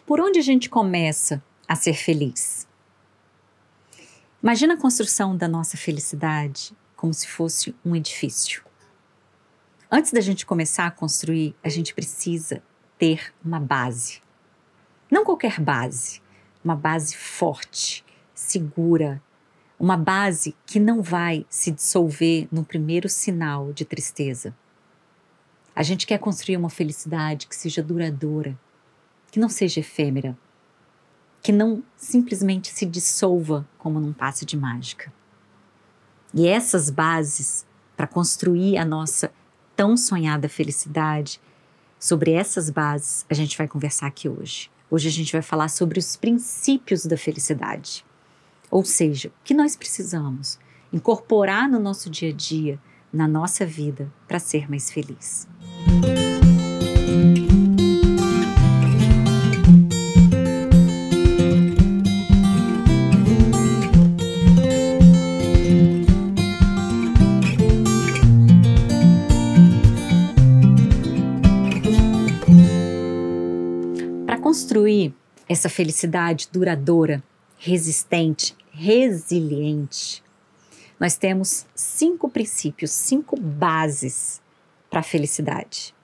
Por onde a gente começa a ser feliz? Imagina a construção da nossa felicidade como se fosse um edifício. Antes da gente começar a construir, a gente precisa ter uma base. Não qualquer base, uma base forte, segura, uma base que não vai se dissolver no primeiro sinal de tristeza. A gente quer construir uma felicidade que seja duradoura, que não seja efêmera, que não simplesmente se dissolva como num passe de mágica. E essas bases, para construir a nossa tão sonhada felicidade, sobre essas bases a gente vai conversar aqui hoje. Hoje a gente vai falar sobre os princípios da felicidade. Ou seja, o que nós precisamos incorporar no nosso dia a dia, na nossa vida, para ser mais feliz. Para construir essa felicidade duradoura, resistente, resiliente, nós temos 5 princípios, 5 bases para a felicidade.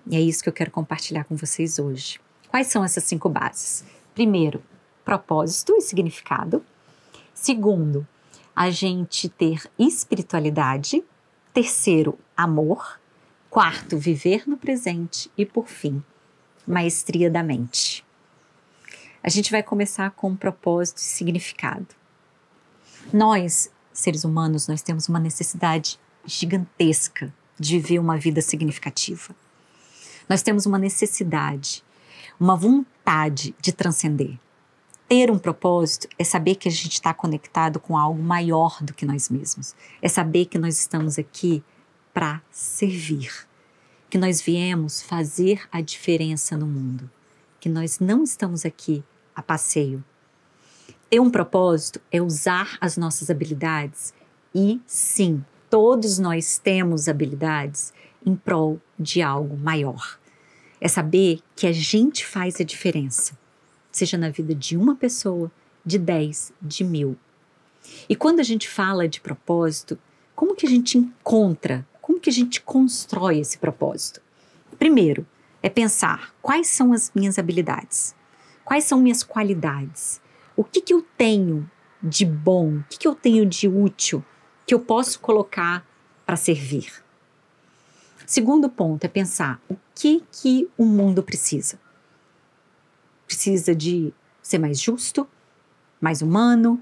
E é isso que eu quero compartilhar com vocês hoje. Quais são essas 5 bases? Primeiro, propósito e significado. Segundo, a gente ter espiritualidade. Terceiro, amor. Quarto, viver no presente. E por fim, maestria da mente. A gente vai começar com propósito e significado. Nós, seres humanos, nós temos uma necessidade gigantesca de viver uma vida significativa. Nós temos uma necessidade, uma vontade de transcender. Ter um propósito é saber que a gente está conectado com algo maior do que nós mesmos. É saber que nós estamos aqui para servir. Que nós viemos fazer a diferença no mundo. Que nós não estamos aqui a passeio. Ter um propósito é usar as nossas habilidades e, sim, todos nós temos habilidades em prol de algo maior. É saber que a gente faz a diferença, seja na vida de uma pessoa, de 10, de 1000. E quando a gente fala de propósito, como que a gente encontra, como que a gente constrói esse propósito? Primeiro, é pensar quais são as minhas habilidades, quais são minhas qualidades, o que eu tenho de bom, o que eu tenho de útil que eu posso colocar para servir. Segundo ponto é pensar o que o mundo precisa. Precisa de ser mais justo, mais humano,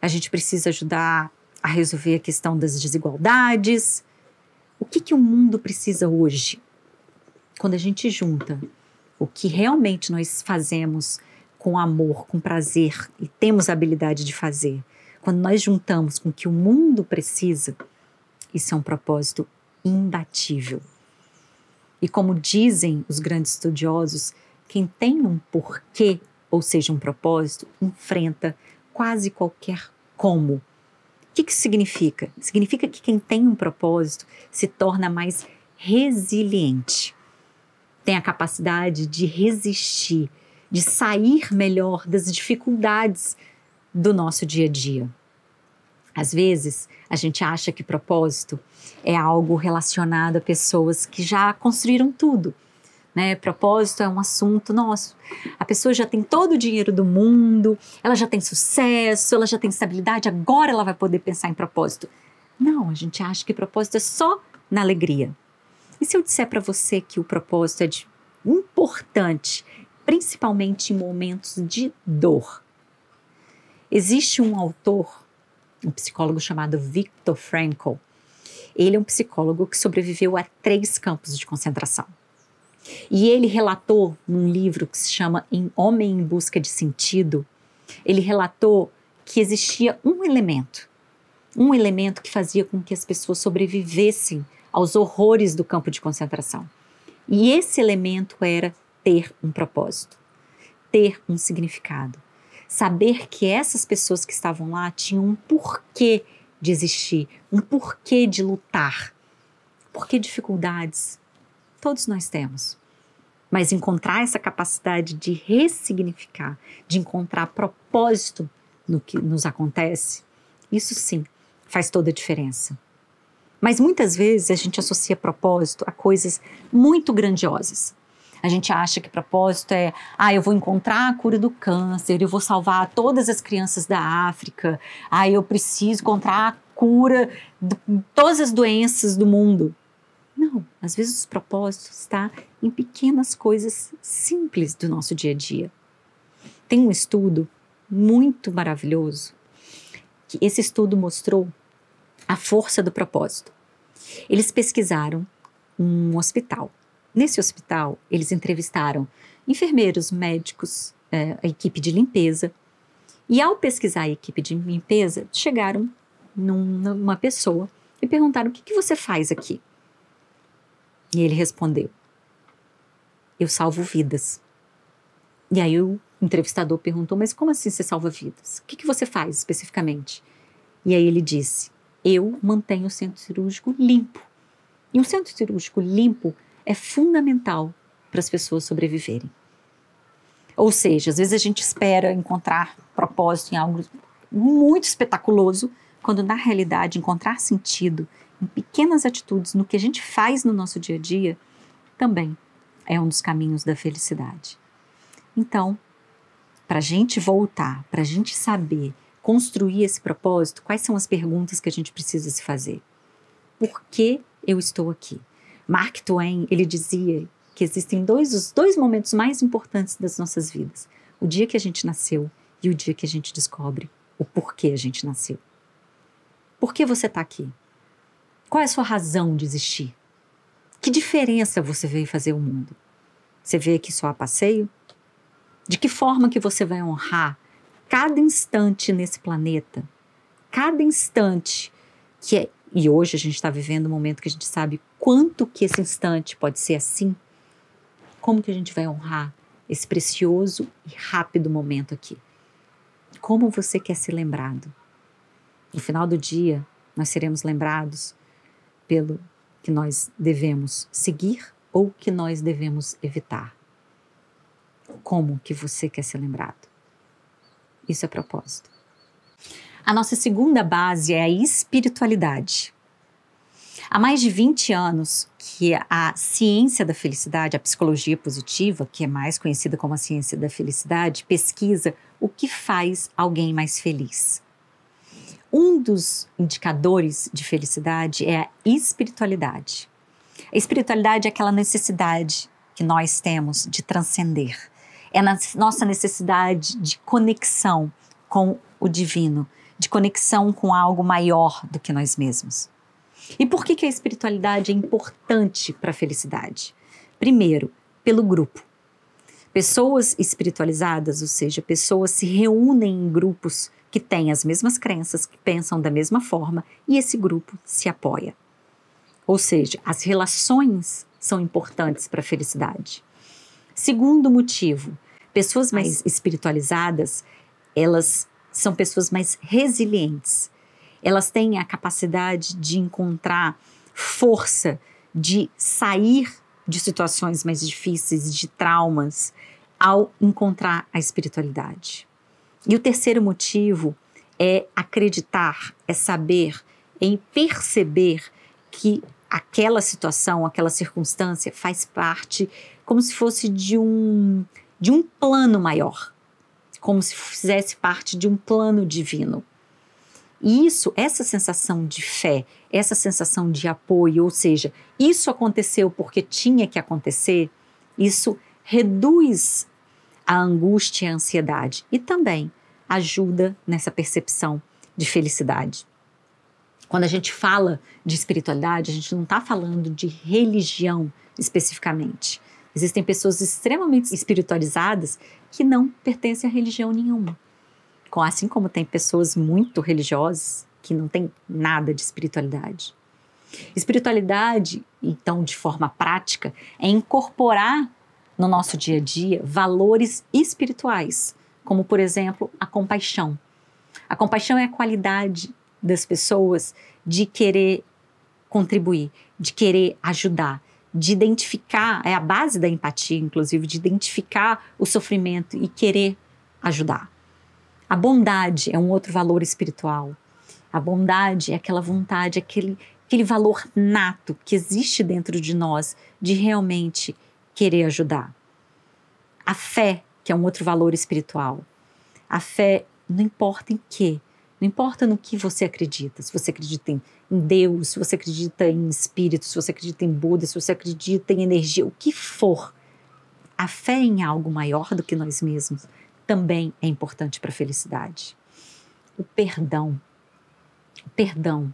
a gente precisa ajudar a resolver a questão das desigualdades. O que o mundo precisa hoje? Quando a gente junta o que realmente nós fazemos com amor, com prazer e temos a habilidade de fazer, quando nós juntamos com o que o mundo precisa, isso é um propósito imbatível. E como dizem os grandes estudiosos, quem tem um porquê, ou seja, um propósito, enfrenta quase qualquer como. O que isso significa? Significa que quem tem um propósito se torna mais resiliente. Tem a capacidade de resistir, de sair melhor das dificuldades do nosso dia a dia. Às vezes, a gente acha que propósito é algo relacionado a pessoas que já construíram tudo, né? Propósito é um assunto nosso. A pessoa já tem todo o dinheiro do mundo, ela já tem sucesso, ela já tem estabilidade, agora ela vai poder pensar em propósito. Não, a gente acha que propósito é só na alegria. E se eu disser para você que o propósito é importante, principalmente em momentos de dor? Existe um autor, um psicólogo chamado Viktor Frankl. Ele é um psicólogo que sobreviveu a 3 campos de concentração. E ele relatou num livro que se chama Homem em Busca de Sentido, ele relatou que existia um elemento que fazia com que as pessoas sobrevivessem aos horrores do campo de concentração. E esse elemento era ter um propósito, ter um significado. Saber que essas pessoas que estavam lá tinham um porquê de existir, um porquê de lutar. Porque dificuldades todos nós temos. Mas encontrar essa capacidade de ressignificar, de encontrar propósito no que nos acontece, isso sim faz toda a diferença. Mas muitas vezes a gente associa propósito a coisas muito grandiosas. A gente acha que propósito é, eu vou encontrar a cura do câncer, eu vou salvar todas as crianças da África, eu preciso encontrar a cura de todas as doenças do mundo. Não, às vezes os propósitos estão em pequenas coisas simples do nosso dia a dia. Tem um estudo muito maravilhoso, que esse estudo mostrou a força do propósito. Eles pesquisaram um hospital. Nesse hospital, eles entrevistaram enfermeiros, médicos, a equipe de limpeza. E ao pesquisar a equipe de limpeza, chegaram numa pessoa e perguntaram: o que você faz aqui? E ele respondeu: eu salvo vidas. E aí o entrevistador perguntou: mas como assim você salva vidas? O que você faz especificamente? E aí ele disse: eu mantenho o centro cirúrgico limpo. E um centro cirúrgico limpo é fundamental para as pessoas sobreviverem. Ou seja, às vezes a gente espera encontrar propósito em algo muito espetaculoso, quando na realidade encontrar sentido em pequenas atitudes, no que a gente faz no nosso dia a dia, também é um dos caminhos da felicidade. Então, para a gente voltar, para a gente saber construir esse propósito, quais são as perguntas que a gente precisa se fazer? Por que eu estou aqui? Mark Twain, ele dizia que existem os dois momentos mais importantes das nossas vidas: o dia que a gente nasceu e o dia que a gente descobre o porquê a gente nasceu. Por que você está aqui? Qual é a sua razão de existir? Que diferença você veio fazer ao mundo? Você veio aqui só a passeio? De que forma que você vai honrar cada instante nesse planeta? Cada instante que é... E hoje a gente está vivendo um momento que a gente sabe quanto que esse instante pode ser assim. Como que a gente vai honrar esse precioso e rápido momento aqui? Como você quer ser lembrado? No final do dia, nós seremos lembrados pelo que nós devemos seguir ou que nós devemos evitar. Como que você quer ser lembrado? Isso é propósito. A nossa segunda base é a espiritualidade. Há mais de 20 anos que a ciência da felicidade, a psicologia positiva, que é mais conhecida como a ciência da felicidade, pesquisa o que faz alguém mais feliz. Um dos indicadores de felicidade é a espiritualidade. A espiritualidade é aquela necessidade que nós temos de transcender. É a nossa necessidade de conexão com o divino, de conexão com algo maior do que nós mesmos. E por que a espiritualidade é importante para a felicidade? Primeiro, pelo grupo. Pessoas espiritualizadas, ou seja, pessoas se reúnem em grupos que têm as mesmas crenças, que pensam da mesma forma, e esse grupo se apoia. Ou seja, as relações são importantes para a felicidade. Segundo motivo, pessoas mais espiritualizadas, elas são pessoas mais resilientes. Elas têm a capacidade de encontrar força, de sair de situações mais difíceis, de traumas, ao encontrar a espiritualidade. E o terceiro motivo é acreditar, é saber, em perceber que aquela situação, aquela circunstância faz parte como se fosse de um plano maior, como se fizesse parte de um plano divino. E essa sensação de fé, essa sensação de apoio, ou seja, isso aconteceu porque tinha que acontecer, isso reduz a angústia e a ansiedade e também ajuda nessa percepção de felicidade. Quando a gente fala de espiritualidade, a gente não está falando de religião especificamente. Existem pessoas extremamente espiritualizadas que não pertencem a religião nenhuma. Assim como tem pessoas muito religiosas que não têm nada de espiritualidade. Espiritualidade, então, de forma prática, é incorporar no nosso dia a dia valores espirituais, como, por exemplo, a compaixão. A compaixão é a qualidade das pessoas de querer contribuir, de querer ajudar, de identificar, é a base da empatia, inclusive, de identificar o sofrimento e querer ajudar. A bondade é um outro valor espiritual. A bondade é aquela vontade, aquele valor nato que existe dentro de nós de realmente querer ajudar. A fé, que é um outro valor espiritual. A fé não importa em quê, não importa no que você acredita. Se você acredita em Deus, se você acredita em espírito, se você acredita em Buda, se você acredita em energia, o que for. A fé em algo maior do que nós mesmos também é importante para a felicidade. O perdão. O perdão.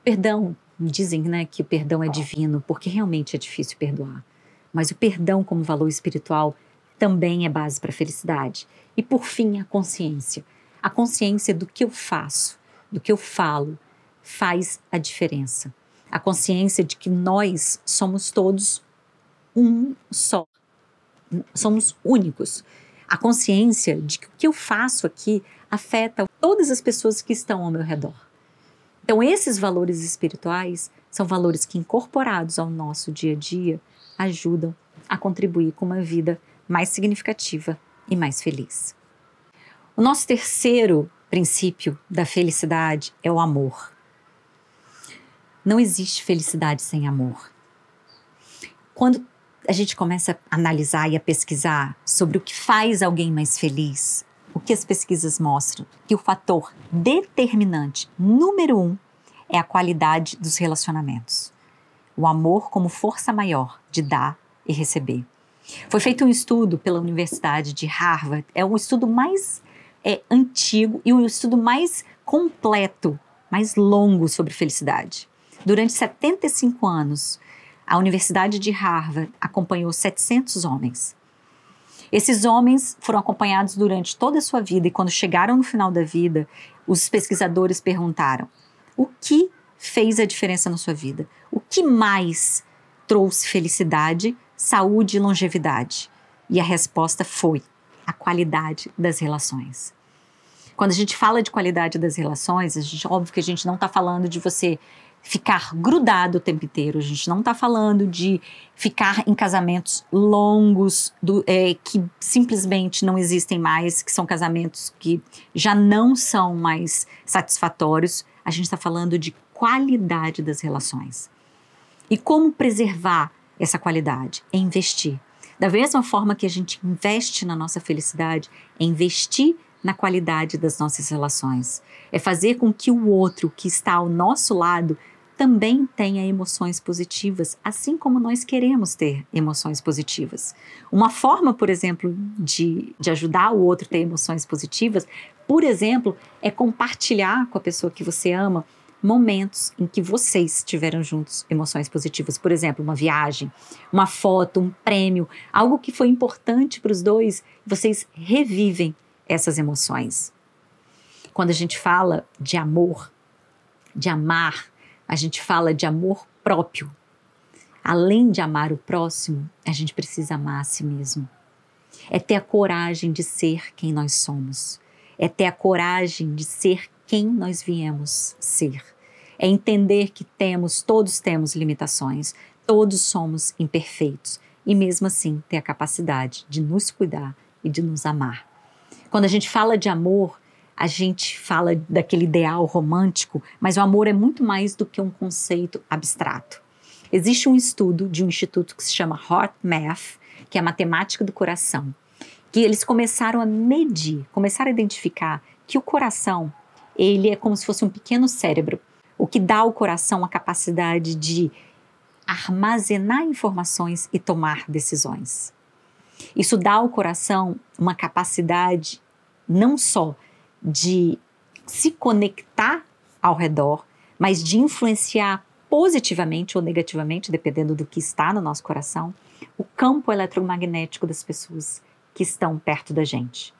Perdão, dizem, né, que o perdão é divino, porque realmente é difícil perdoar. Mas o perdão como valor espiritual também é base para a felicidade. E por fim, a consciência. A consciência do que eu faço, do que eu falo, faz a diferença. A consciência de que nós somos todos um só. Somos únicos. A consciência de que o que eu faço aqui afeta todas as pessoas que estão ao meu redor. Então, esses valores espirituais são valores que, incorporados ao nosso dia a dia, ajudam a contribuir com uma vida mais significativa e mais feliz. O nosso terceiro princípio da felicidade é o amor. Não existe felicidade sem amor. Quando a gente começa a analisar e a pesquisar sobre o que faz alguém mais feliz, o que as pesquisas mostram? Que o fator determinante número 1 é a qualidade dos relacionamentos. O amor como força maior de dar e receber. Foi feito um estudo pela Universidade de Harvard, é um estudo mais antigo e um estudo mais completo, mais longo sobre felicidade. Durante 75 anos, a Universidade de Harvard acompanhou 700 homens. Esses homens foram acompanhados durante toda a sua vida e quando chegaram no final da vida, os pesquisadores perguntaram: o que fez a diferença na sua vida? O que mais trouxe felicidade, saúde e longevidade? E a resposta foi a qualidade das relações. Quando a gente fala de qualidade das relações, óbvio que a gente não está falando de você ficar grudado o tempo inteiro, a gente não está falando de ficar em casamentos longos, que simplesmente não existem mais, que são casamentos que já não são mais satisfatórios, a gente está falando de qualidade das relações. E como preservar essa qualidade? É investir. Da mesma forma que a gente investe na nossa felicidade, é investir na qualidade das nossas relações. É fazer com que o outro que está ao nosso lado também tenha emoções positivas, assim como nós queremos ter emoções positivas. Uma forma, por exemplo, de ajudar o outro a ter emoções positivas, por exemplo, é compartilhar com a pessoa que você ama momentos em que vocês tiveram juntos emoções positivas. Por exemplo, uma viagem, uma foto, um prêmio, algo que foi importante para os dois, vocês revivem essas emoções. Quando a gente fala de amor, de amar, a gente fala de amor próprio. Além de amar o próximo, a gente precisa amar a si mesmo. É ter a coragem de ser quem nós somos. É ter a coragem de ser quem nós viemos ser. É entender que todos temos limitações, todos somos imperfeitos e mesmo assim ter a capacidade de nos cuidar e de nos amar. Quando a gente fala de amor, a gente fala daquele ideal romântico, mas o amor é muito mais do que um conceito abstrato. Existe um estudo de um instituto que se chama HeartMath, que é a matemática do coração, que eles começaram a medir, começaram a identificar que o coração, ele é como se fosse um pequeno cérebro, o que dá ao coração a capacidade de armazenar informações e tomar decisões. Isso dá ao coração uma capacidade não só de se conectar ao redor, mas de influenciar positivamente ou negativamente, dependendo do que está no nosso coração, o campo eletromagnético das pessoas que estão perto da gente.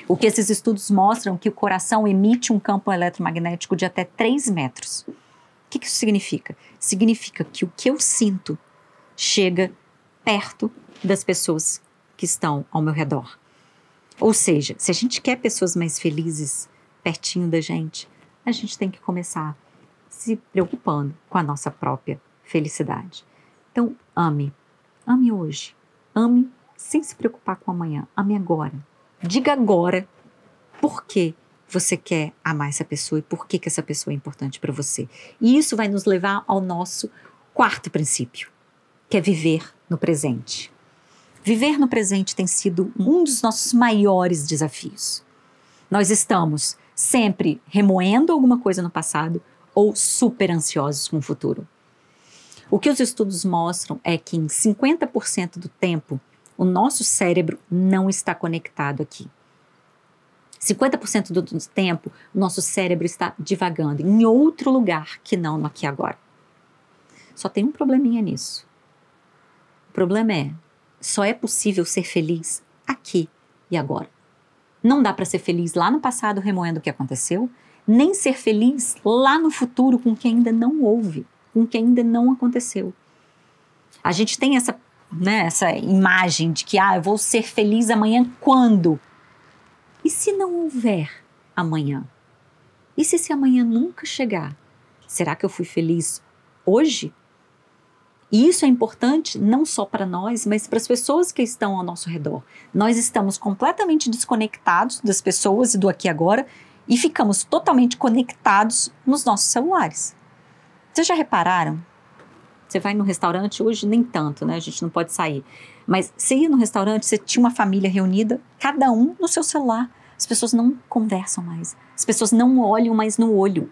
O que esses estudos mostram é que o coração emite um campo eletromagnético de até 3 metros. O que isso significa? Significa que o que eu sinto chega perto das pessoas que estão ao meu redor. Ou seja, se a gente quer pessoas mais felizes pertinho da gente tem que começar se preocupando com a nossa própria felicidade. Então, ame. Ame hoje. Ame sem se preocupar com amanhã. Ame agora. Diga agora por que você quer amar essa pessoa e por que essa pessoa é importante para você. E isso vai nos levar ao nosso quarto princípio, que é viver no presente. Viver no presente tem sido um dos nossos maiores desafios. Nós estamos sempre remoendo alguma coisa no passado ou super ansiosos com o futuro. O que os estudos mostram é que em 50% do tempo, o nosso cérebro não está conectado aqui. 50% do tempo, o nosso cérebro está divagando em outro lugar que não no aqui e agora. Só tem um probleminha nisso. O problema é, só é possível ser feliz aqui e agora. Não dá para ser feliz lá no passado remoendo o que aconteceu, nem ser feliz lá no futuro com o que ainda não houve, com o que ainda não aconteceu. A gente tem essa imagem de que eu vou ser feliz amanhã quando? E se não houver amanhã? E se esse amanhã nunca chegar? Será que eu fui feliz hoje? E isso é importante não só para nós, mas para as pessoas que estão ao nosso redor. Nós estamos completamente desconectados das pessoas e do aqui e agora e ficamos totalmente conectados nos nossos celulares. Vocês já repararam? Você vai no restaurante, hoje nem tanto, né? A gente não pode sair. Mas você ia no restaurante, você tinha uma família reunida, cada um no seu celular. As pessoas não conversam mais. As pessoas não olham mais no olho.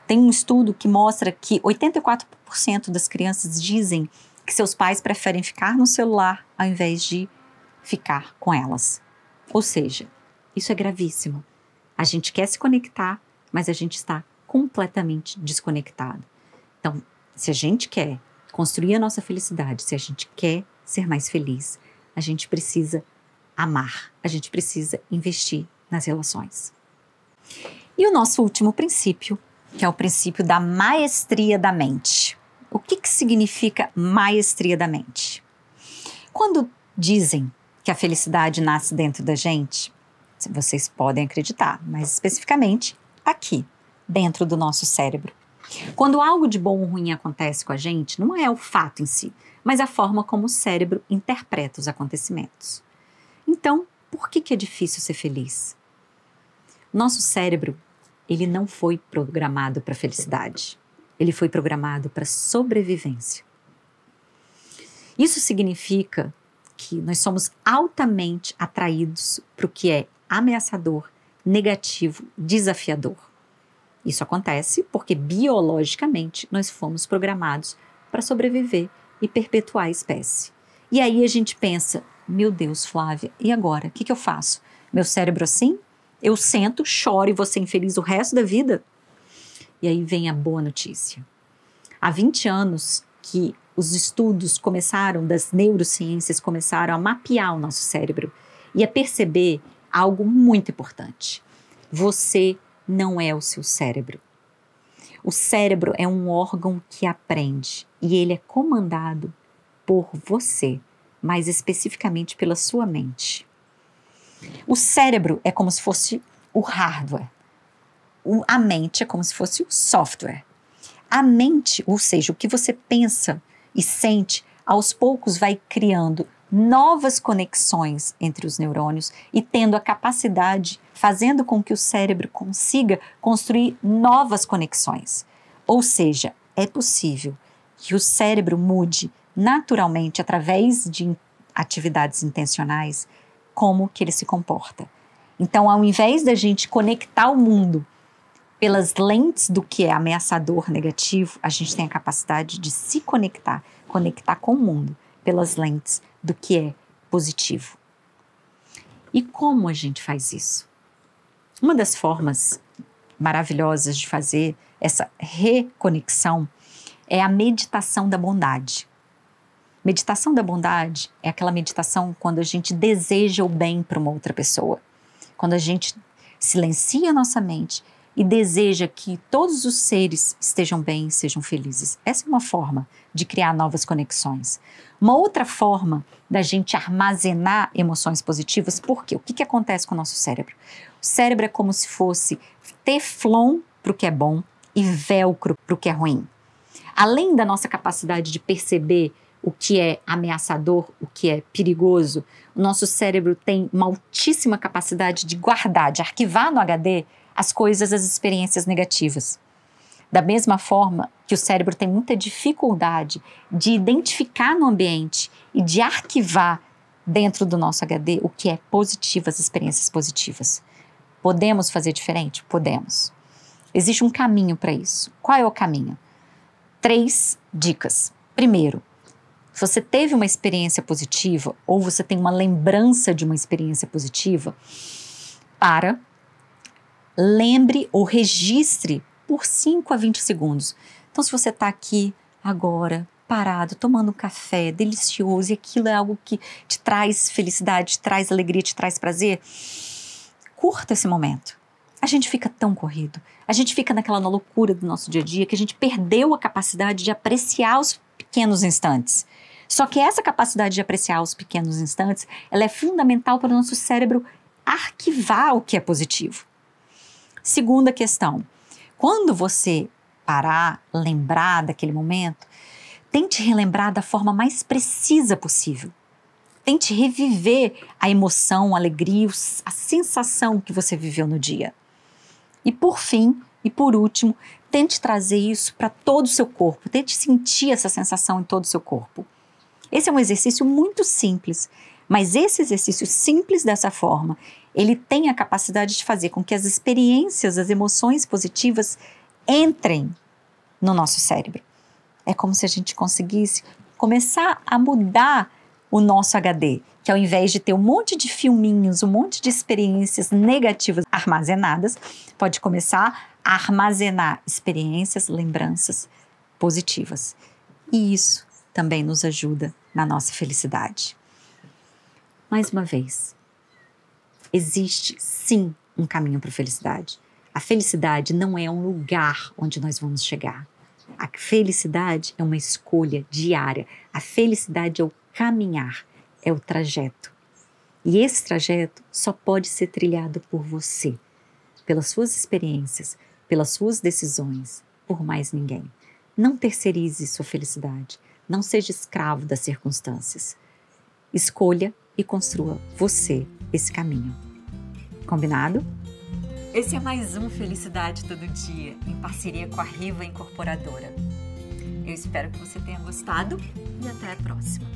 Tem um estudo que mostra que 84% das crianças dizem que seus pais preferem ficar no celular ao invés de ficar com elas. Ou seja, isso é gravíssimo. A gente quer se conectar, mas a gente está completamente desconectado. Então, se a gente quer construir a nossa felicidade, se a gente quer ser mais feliz, a gente precisa amar, a gente precisa investir nas relações. E o nosso último princípio, que é o princípio da maestria da mente. O que significa maestria da mente? Quando dizem que a felicidade nasce dentro da gente, vocês podem acreditar, mas especificamente aqui, dentro do nosso cérebro. Quando algo de bom ou ruim acontece com a gente, não é o fato em si, mas a forma como o cérebro interpreta os acontecimentos. Então, por que é difícil ser feliz? Nosso cérebro, ele não foi programado para felicidade. Ele foi programado para sobrevivência. Isso significa que nós somos altamente atraídos para o que é ameaçador, negativo, desafiador. Isso acontece porque biologicamente nós fomos programados para sobreviver e perpetuar a espécie. E aí a gente pensa, meu Deus, Flávia, e agora? O que eu faço? Meu cérebro assim? Eu sento, choro e vou ser infeliz o resto da vida? E aí vem a boa notícia. Há 20 anos que os estudos das neurociências começaram a mapear o nosso cérebro e a perceber algo muito importante. Você não é o seu cérebro. O cérebro é um órgão que aprende e ele é comandado por você, mais especificamente pela sua mente. O cérebro é como se fosse o hardware. A mente é como se fosse o software. A mente, ou seja, o que você pensa e sente, aos poucos vai criando novas conexões entre os neurônios e tendo a capacidade, fazendo com que o cérebro consiga construir novas conexões. Ou seja, é possível que o cérebro mude naturalmente através de atividades intencionais como que ele se comporta. Então, ao invés da gente conectar o mundo pelas lentes do que é ameaçador, negativo, a gente tem a capacidade de se conectar com o mundo pelas lentes do que é positivo. E como a gente faz isso? Uma das formas maravilhosas de fazer essa reconexão é a meditação da bondade. Meditação da bondade é aquela meditação quando a gente deseja o bem para uma outra pessoa. Quando a gente silencia a nossa mente e deseja que todos os seres estejam bem e sejam felizes. Essa é uma forma de criar novas conexões. Uma outra forma da gente armazenar emoções positivas, porque o que acontece com o nosso cérebro? O cérebro é como se fosse teflon para o que é bom e velcro para o que é ruim. Além da nossa capacidade de perceber o que é ameaçador, o que é perigoso, o nosso cérebro tem uma altíssima capacidade de guardar, de arquivar no HD as coisas, as experiências negativas. Da mesma forma que o cérebro tem muita dificuldade de identificar no ambiente e de arquivar dentro do nosso HD o que é positivo, as experiências positivas. Podemos fazer diferente? Podemos. Existe um caminho para isso. Qual é o caminho? 3 dicas. Primeiro, se você teve uma experiência positiva ou você tem uma lembrança de uma experiência positiva, lembre ou registre por 5 a 20 segundos. Então, se você está aqui agora, parado, tomando um café delicioso e aquilo é algo que te traz felicidade, te traz alegria, te traz prazer, curta esse momento. A gente fica tão corrido, a gente fica na loucura do nosso dia a dia que a gente perdeu a capacidade de apreciar os pequenos instantes. Só que essa capacidade de apreciar os pequenos instantes, ela é fundamental para o nosso cérebro arquivar o que é positivo. Segunda questão, quando você parar, lembrar daquele momento, tente relembrar da forma mais precisa possível. Tente reviver a emoção, a alegria, a sensação que você viveu no dia. E por fim, e por último, tente trazer isso para todo o seu corpo. Tente sentir essa sensação em todo o seu corpo. Esse é um exercício muito simples, mas esse exercício simples dessa forma, ele tem a capacidade de fazer com que as experiências, as emoções positivas entrem no nosso cérebro. É como se a gente conseguisse começar a mudar o nosso HD, que ao invés de ter um monte de filminhos, um monte de experiências negativas armazenadas, pode começar a armazenar experiências, lembranças positivas. E isso também nos ajuda na nossa felicidade. Mais uma vez, existe sim um caminho para a felicidade. A felicidade não é um lugar onde nós vamos chegar. A felicidade é uma escolha diária. A felicidade é o caminhar, é o trajeto. E esse trajeto só pode ser trilhado por você, pelas suas experiências, pelas suas decisões, por mais ninguém. Não terceirize sua felicidade. Não seja escravo das circunstâncias. Escolha e construa você esse caminho. Combinado? Esse é mais um Felicidade Todo Dia, em parceria com a Riva Incorporadora. Eu espero que você tenha gostado e até a próxima.